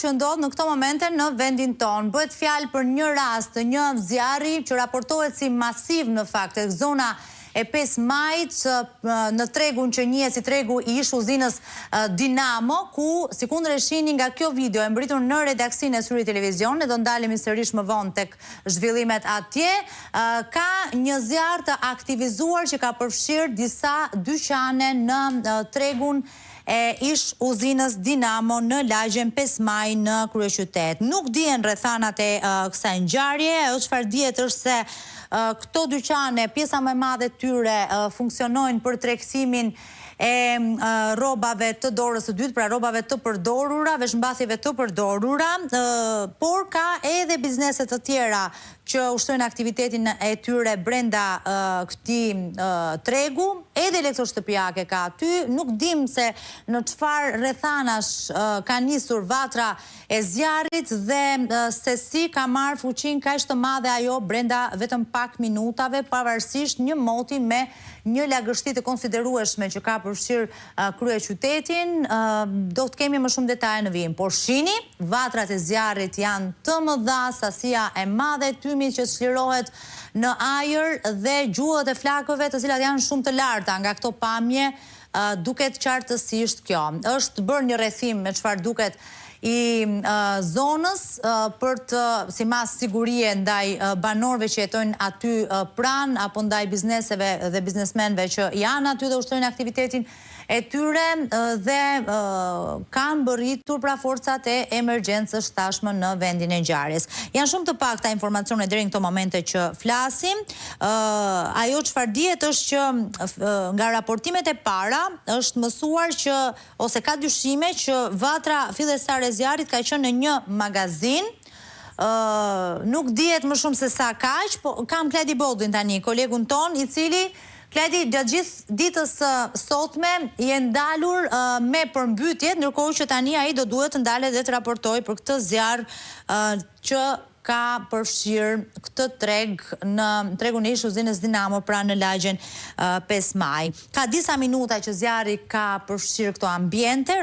që ndodh në këto momente në vendin tonë. Bëhet fjalë për një rast të një zjarri që raportohet si masiv në fakt tek zona e 5 majit në tregun që njihet si tregu i ish uzinës Dinamo, ku sikundër e shihni nga kjo video e mbritur në redaksinë e Syri Televizion, ne do ndalemi sërish më vonë tek zhvillimet atje, ka një zjarr të aktivizuar që ka përfshirë disa dyqane në tregun e ish uzinës Dinamo në lagjen 5 maj në kryeqytet. Nuk dihen rrethanat e kësaj ngjarje, ajo çfarë dihet është se këto dyqane, pjesa më e madhe e tyre funksionojnë për tregtimin e rrobave të dorës së dytë, pra rrobave të përdorura, veshmbathjeve të përdorura, por ka edhe biznese të tjera që ushtrojnë aktivitetin e tyre brenda këtij tregu, edhe elektroshtëpiake ka aty. Nuk dim se në çfarë rrethanash ka nisur vatra e zjarrit dhe se si ka marrë fuqinë kaq të madhe ajo brenda vetëm pak minutave, pavarësisht një moti me një lagështi të konsiderueshme që ka përfshirë kryeqytetin. Do të kemi më shumë detaje në vijim, por shihni, vatrat e zjarrit janë të mëdha, sasia e madhe e tymit që çlirohet në ajër dhe gjuhët e flakëve të cilat janë shumë të larta. Nga këto pamje duket qartësisht kjo. Është bërë një rrethim me çfarë duket i zonës për të si mas sigurie ndaj banorëve që jetojnë aty pranë apo ndaj bizneseve dhe biznesmenëve që janë aty dhe ushtrojnë aktivitetin e tyre dhe kanë bërritur pra forcat e emergjencës tashmë në vendin e ngjarjes. Janë shumë të pakta informacione deri në këto momente që flasim. Ajo çfarë dihet është që nga raportimet e para është mësuar që ose ka dyshime që vatra fillestare e zjarrit ka qenë në një magazin. Nuk dihet më shumë se sa kaq, po kam Kledi Boldin tani, kolegun ton, i cili Kledi, gjatë gjithë ditës sotme i e ndalur me përmbytjet, ndërkohë që tani ai do duhet të ndalet dhe të raportojë për këtë zjarr që ka përfshirë këtë treg në tregun e ish uzinës Dinamo pra në lagjen 5 maj. Ka disa minuta që zjarri ka përfshirë këto ambiente.